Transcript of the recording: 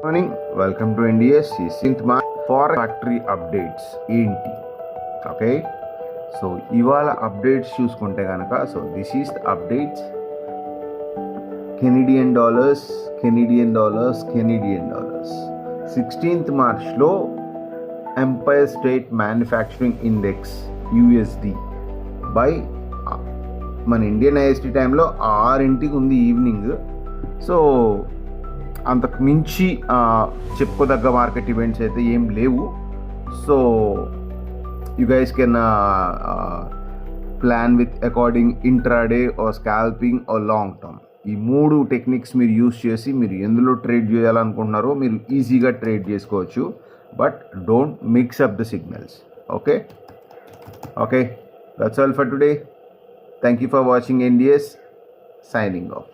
Morning welcome to NDS 16th March for factory updates ఏంటి. Okay, so ఇవాళ updates చూసుకుంటే కనుక this is the updates. Canadian dollars 16th మార్చ్లో Empire State manufacturing index USD by మన Indian IST టైంలో 6 ఉంది evening. So అంతకు మించి చెప్పుకోదగ్గ మార్కెట్ ఈవెంట్స్ అయితే ఏం లేవు. So you guys can plan with according intraday or scalping or long term. ఈ 3 టెక్నిక్స్ మీరు యూస్ చేసి మీరు ఎందులో ట్రేడ్ చేయాలనుకుంటున్నారో మీరు ఈజీగా ట్రేడ్ చేసుకోవచ్చు. But don't mix up the signals. Okay, that's all for today. Thank you for watching NDS. Signing off.